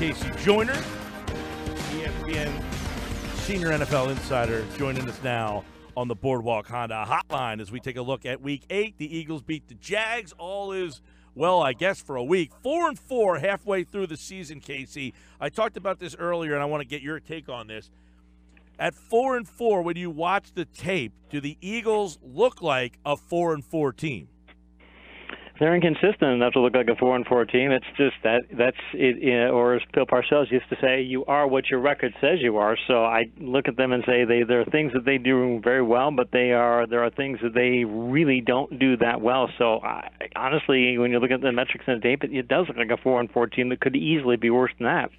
KC Joyner, ESPN Senior NFL Insider, joining us now on the Boardwalk Honda Hotline as we take a look at Week 8. The Eagles beat the Jags. All is well, I guess, for a week. 4-4 halfway through the season, Casey. I talked about this earlier, and I want to get your take on this. At 4-4, when you watch the tape, do the Eagles look like a 4-4 team? They're inconsistent enough to look like a 4-4 team. It's just that's it. Or as Bill Parcells used to say, you are what your record says you are. So I look at them and say there are things that they do very well, but there are things that they really don't do that well. So honestly, when you look at the metrics in the tape, it does look like a 4-4 team that could easily be worse than that.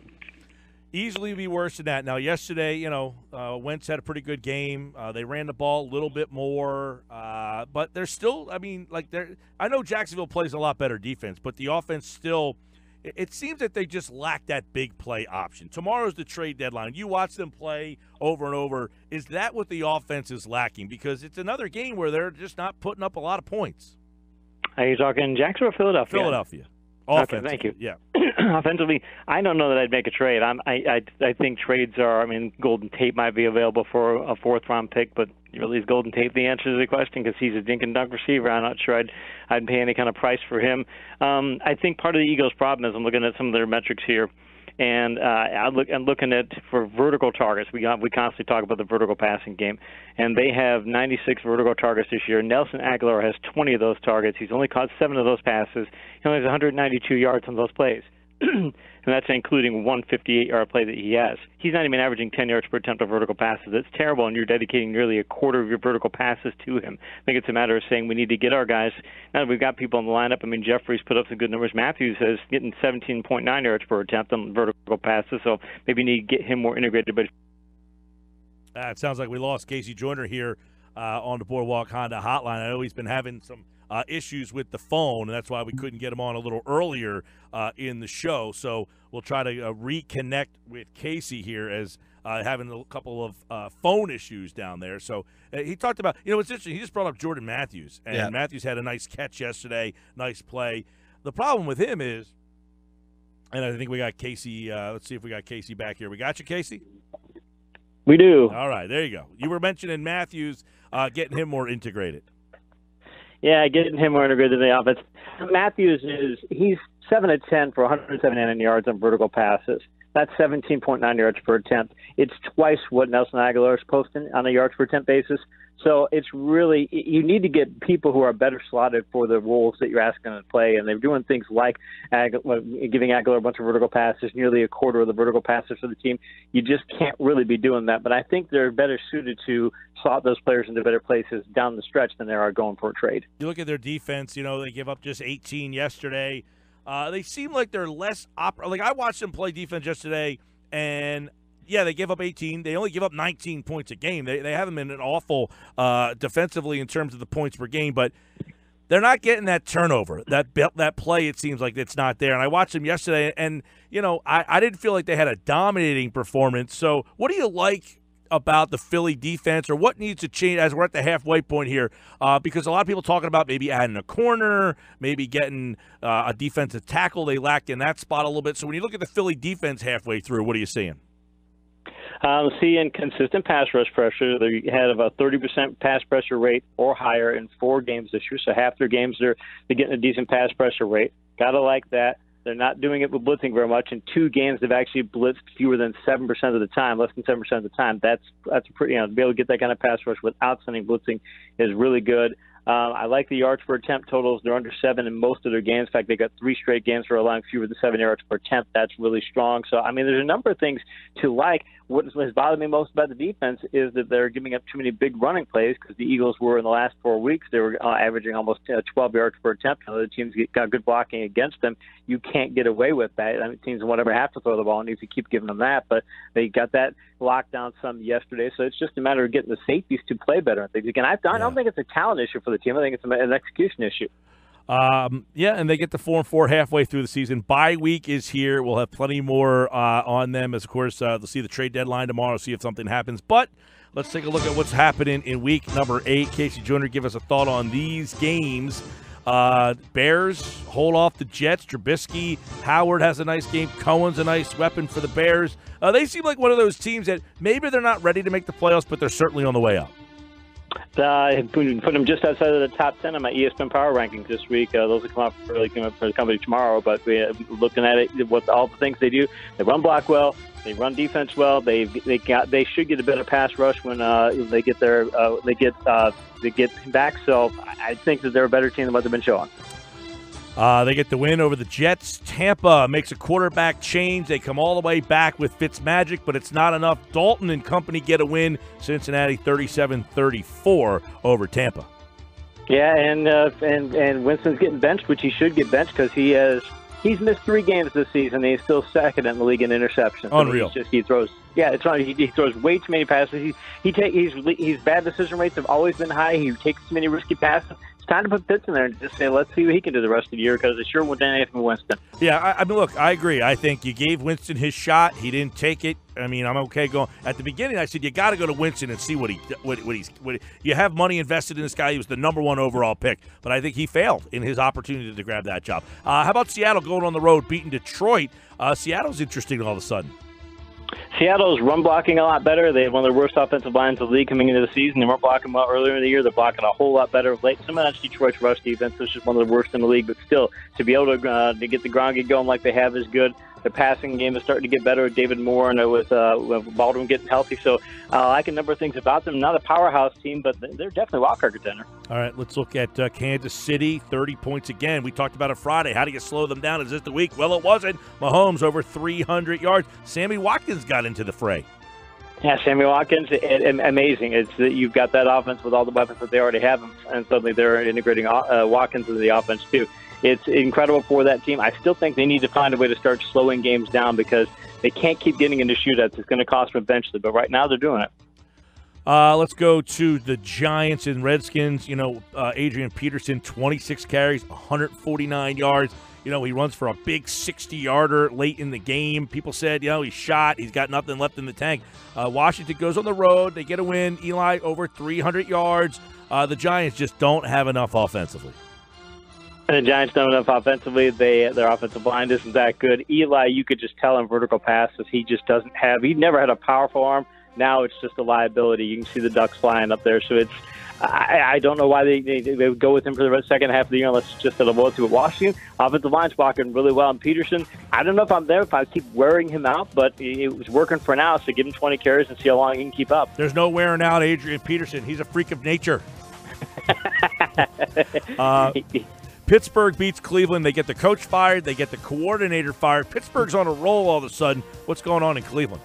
Easily be worse than that. Now, yesterday, Wentz had a pretty good game. They ran the ball a little bit more, but they're still. I know Jacksonville plays a lot better defense, but the offense still. It seems that they just lack that big play option. Tomorrow's the trade deadline. You watch them play over and over. Is that what the offense is lacking? Because it's another game where they're just not putting up a lot of points. Are you talking Jacksonville or Philadelphia? Philadelphia. Okay, thank you. Yeah. Offensively, I don't know that I'd make a trade. I think trades are. I mean, Golden Tate might be available for a fourth-round pick, but really is Golden Tate the answer to the question? Because he's a dink and dunk receiver. I'm not sure I'd pay any kind of price for him. I think part of the Eagles' problem is I'm looking at some of their metrics here. And I'm looking at for vertical targets. We constantly talk about the vertical passing game, and they have 96 vertical targets this year. Nelson Aguilar has 20 of those targets. He's only caught 7 of those passes. He only has 192 yards on those plays, and that's including one 58-yard play that he has. He's not even averaging 10 yards per attempt of vertical passes. That's terrible, and you're dedicating nearly a quarter of your vertical passes to him. I think it's a matter of saying we need to get our guys. Now that we've got people in the lineup, I mean, Jeffries put up some good numbers. Matthews is getting 17.9 yards per attempt on vertical passes, so maybe you need to get him more integrated. But it sounds like we lost KC Joyner here on the Boardwalk Honda Hotline. I know he's been having some issues with the phone, and that's why we couldn't get him on a little earlier in the show. So we'll try to reconnect with Casey here as having a couple of phone issues down there. So he talked about, it's interesting. He just brought up Jordan Matthews, and Matthews had a nice catch yesterday, nice play. The problem with him is, and I think we got Casey. Let's see if we got Casey back here. We got you, Casey? We do. All right, there you go. You were mentioning Matthews getting him more integrated. Yeah, getting him more integrated in the offense. Matthews he's 7 of 10 for 179 yards on vertical passes. That's 17.9 yards per attempt. It's twice what Nelson Aguilar is posting on a yards per attempt basis. So it's really, you need to get people who are better slotted for the roles that you're asking them to play. And they're doing things like giving Aguilar a bunch of vertical passes, nearly a quarter of the vertical passes for the team. You just can't really be doing that. But I think they're better suited to slot those players into better places down the stretch than they are going for a trade. You look at their defense, they give up just 18 yesterday. They seem like they're less like I watched them play defense yesterday, and yeah, they give up 18. They only give up 19 points a game. They haven't been an awful defensively in terms of the points per game, but they're not getting that turnover, that play. It seems like it's not there. And I watched them yesterday, and I didn't feel like they had a dominating performance. So, what do you like about the Philly defense, or what needs to change as we're at the halfway point here? Because a lot of people talking about maybe adding a corner, maybe getting a defensive tackle. They lack in that spot a little bit. So when you look at the Philly defense halfway through, what are you seeing? Seeing consistent pass rush pressure. They had about 30% pass pressure rate or higher in 4 games this year. So half their games they're getting a decent pass pressure rate. Got to like that. They're not doing it with blitzing very much. In 2 games, they've actually blitzed fewer than 7% of the time, less than 7% of the time. That's pretty, to be able to get that kind of pass rush without sending blitzing is really good. I like the yards per attempt totals. They're under 7 in most of their games. In fact, they got 3 straight games for allowing fewer than 7 yards per attempt. That's really strong. So, I mean, there's a number of things to like. What has bothered me most about the defense is that they're giving up too many big running plays because the Eagles were in the last 4 weeks. They were averaging almost 12 yards per attempt. Other teams got good blocking against them. You can't get away with that. I mean, teams won't ever have to throw the ball, and if you keep giving them that. But they got that locked down some yesterday. So it's just a matter of getting the safeties to play better and things. Again, I don't think it's a talent issue for the team. I think it's an execution issue. And they get to 4-4 halfway through the season. Bye week is here. We'll have plenty more on them. As of course, they'll see the trade deadline tomorrow, see if something happens. But let's take a look at what's happening in week number 8. KC Joyner, give us a thought on these games. Bears hold off the Jets. Trubisky, Howard has a nice game. Cohen's a nice weapon for the Bears. They seem like one of those teams that maybe they're not ready to make the playoffs, but they're certainly on the way up. Put them just outside of the top 10 on my ESPN Power Rankings this week. Those will come up for the company tomorrow. But we're looking at it, with all the things they do. They run block well. They run defense well. They should get a better pass rush when they get back. So I think that they're a better team than what they've been showing. They get the win over the Jets. Tampa makes a quarterback change. They come all the way back with Fitzmagic, but it's not enough. Dalton and company get a win. Cincinnati 37-34 over Tampa. Yeah, and Winston's getting benched, which he should get benched because he's missed 3 games this season. And he's still second in the league in interceptions. Unreal. He throws way too many passes. He's bad decision rates have always been high. He takes too many risky passes. It's time to put Fitz in there and just say, let's see what he can do the rest of the year because it sure wouldn't anything with Winston. Yeah, I mean, look, I agree. I think you gave Winston his shot. He didn't take it. I mean, I'm okay going. At the beginning, I said you got to go to Winston and see what you have money invested in this guy. He was the number 1 overall pick, but I think he failed in his opportunity to grab that job. How about Seattle going on the road, beating Detroit? Seattle's interesting all of a sudden. Seattle's run blocking a lot better. They had one of the worst offensive lines in the league coming into the season. They weren't blocking well earlier in the year. They're blocking a whole lot better of late. Some of that's Detroit's rush defense. This is one of the worst in the league, but still, to be able to get the ground game going like they have is good. The passing game is starting to get better with David Moore and with Baldwin getting healthy. So I like a number of things about them. Not a powerhouse team, but they're definitely a wild card contender. All right, let's look at Kansas City, 30 points again. We talked about it Friday. How do you slow them down? Is this the week? Well, it wasn't. Mahomes over 300 yards. Sammy Watkins got into the fray. Yeah, Sammy Watkins, amazing. It's that you've got that offense with all the weapons that they already have, and suddenly they're integrating Watkins into the offense too. It's incredible for that team. I still think they need to find a way to start slowing games down because they can't keep getting into shootouts. It's going to cost them eventually, but right now they're doing it. Let's go to the Giants and Redskins. Adrian Peterson, 26 carries, 149 yards. He runs for a big 60-yarder late in the game. People said, he's shot. He's got nothing left in the tank. Washington goes on the road. They get a win. Eli over 300 yards. The Giants just don't have enough offensively. And the Giants don't have enough offensively. Their offensive line isn't that good. Eli, you could just tell in vertical passes, he just doesn't have. He never had a powerful arm. Now it's just a liability. You can see the ducks flying up there. So I don't know why they would go with him for the second half of the year unless it's just a loyalty with Washington. Offensive line's blocking really well. And Peterson, I don't know if I'm there if I keep wearing him out, but it was working for now. So give him 20 carries and see how long he can keep up. There's no wearing out Adrian Peterson. He's a freak of nature. Pittsburgh beats Cleveland. They get the coach fired. They get the coordinator fired. Pittsburgh's on a roll all of a sudden. What's going on in Cleveland?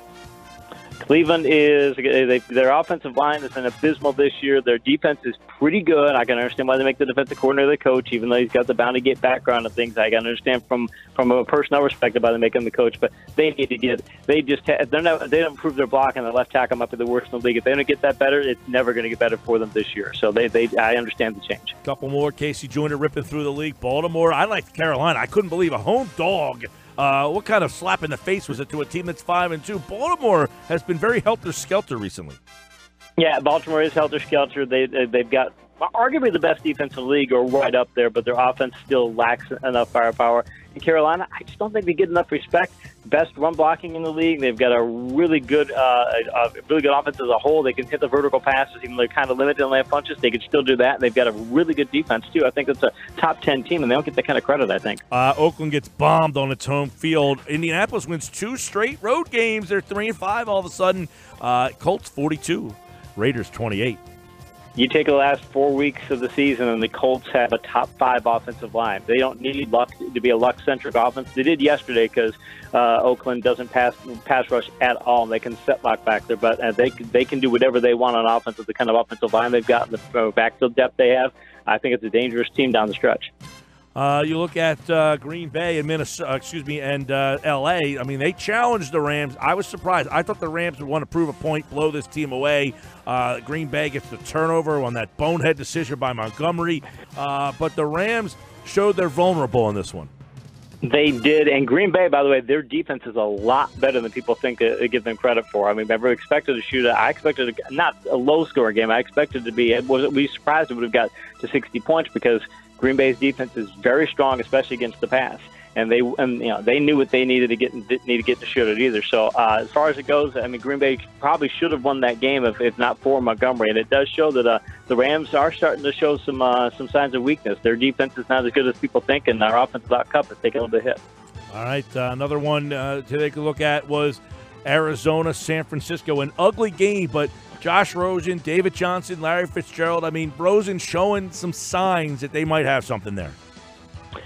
Cleveland their offensive line has been abysmal this year. Their defense is pretty good. I can understand why they make the defensive coordinator the coach, even though he's got the bounty gate background and things. I can understand from a personnel perspective why they make him the coach. But they need to they don't improve their block, and the left tackle might be the worst in the league. If they don't get that better, it's never going to get better for them this year. So I understand the change. Couple more. KC Joyner ripping through the league. Baltimore. I like Carolina. I couldn't believe a home dog. What kind of slap in the face was it to a team that's 5-2? Baltimore has been very helter-skelter recently. Yeah, Baltimore is helter-skelter. They've got arguably the best defense in the league, or right up there, but their offense still lacks enough firepower. In Carolina, I just don't think they get enough respect. Best run blocking in the league. They've got a really good offense as a whole. They can hit the vertical passes, even though they're kind of limited in layup punches. They can still do that. And they've got a really good defense, too. I think it's a top 10 team, and they don't get that kind of credit, I think. Oakland gets bombed on its home field. Indianapolis wins 2 straight road games. They're 3-5 all of a sudden. Colts 42, Raiders 28. You take the last 4 weeks of the season, and the Colts have a top 5 offensive line. They don't need luck to be a luck-centric offense. They did yesterday because Oakland doesn't pass rush at all, and they can set lock back there. But they can do whatever they want on offense with the kind of offensive line they've got and the backfield depth they have. I think it's a dangerous team down the stretch. You look at Green Bay and and L.A. I mean, they challenged the Rams. I was surprised. I thought the Rams would want to prove a point, blow this team away. Green Bay gets the turnover on that bonehead decision by Montgomery. But the Rams showed they're vulnerable in this one. They did. And Green Bay, by the way, their defense is a lot better than people think they give them credit for. I mean, I never expected a shootout. I expected not a low-scoring game. I expected to be. We surprised it would have got to 60 points because Green Bay's defense is very strong, especially against the pass. And they knew what they needed to get and didn't need to get to shoot it either. So as far as it goes, I mean, Green Bay probably should have won that game if not for Montgomery. And it does show that the Rams are starting to show some signs of weakness. Their defense is not as good as people think, and our offense without Kupp is taking a little bit of hit. All right, another one to take a look at was Arizona, San Francisco. An ugly game, but Josh Rosen, David Johnson, Larry Fitzgerald. I mean, Rosen showing some signs that they might have something there.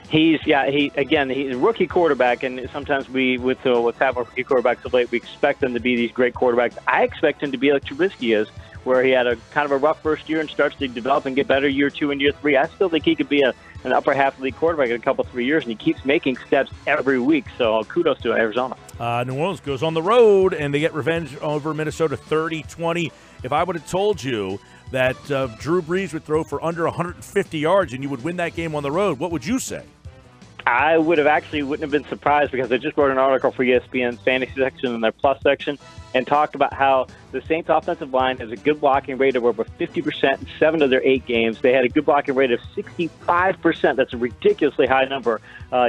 He's a rookie quarterback, and sometimes with what's happened with rookie quarterbacks of late, we expect them to be these great quarterbacks. I expect him to be like Trubisky is, where he had a kind of a rough first year and starts to develop and get better year 2 and year 3. I still think he could be an upper half league quarterback in a couple 3 years, and he keeps making steps every week. So kudos to Arizona. New Orleans goes on the road, and they get revenge over Minnesota 30-20. If I would have told you that Drew Brees would throw for under 150 yards and you would win that game on the road, what would you say? I wouldn't have been surprised, because I just wrote an article for ESPN's fantasy section and their plus section and talked about how the Saints offensive line has a good blocking rate of over 50% in 7 of their 8 games. They had a good blocking rate of 65%. That's a ridiculously high number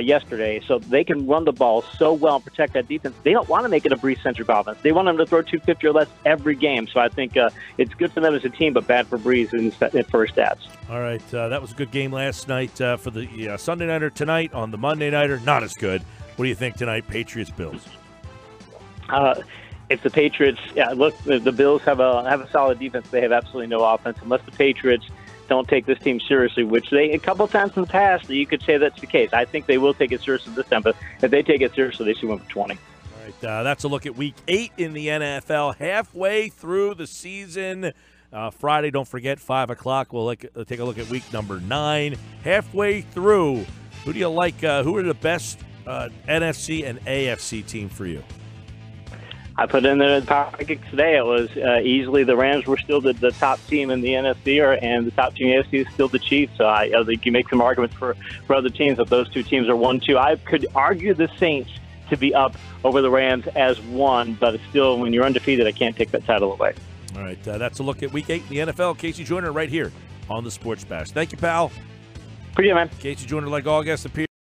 yesterday. So they can run the ball so well and protect that defense. They don't want to make it a Brees-centric offense. They want them to throw 250 or less every game. So I think it's good for them as a team, but bad for Brees for his stats. All right, that was a good game last night. For the Sunday Nighter tonight on the Monday Nighter, not as good. What do you think tonight, Patriots-Bills? If the Patriots, look, the Bills have a solid defense. They have absolutely no offense unless the Patriots don't take this team seriously, which they a couple times in the past you could say that's the case. I think they will take it seriously this time, but if they take it seriously, they should win for 20. All right, that's a look at Week 8 in the NFL, halfway through the season. Friday, don't forget, 5 o'clock. We'll take a look at week number 9. Halfway through, who do you like? Who are the best NFC and AFC team for you? I put in the power rankings today. It was easily the Rams were still the top team in the NFC, and the top team in the AFC is still the Chiefs. So I think you make some arguments for other teams, but those two teams are 1-2. I could argue the Saints to be up over the Rams as 1, but it's still, when you're undefeated, I can't take that title away. All right, that's a look at Week 8 in the NFL. KC Joyner right here on the Sports Bash. Thank you, pal. Pretty good, man. KC Joyner, like all guests, appear.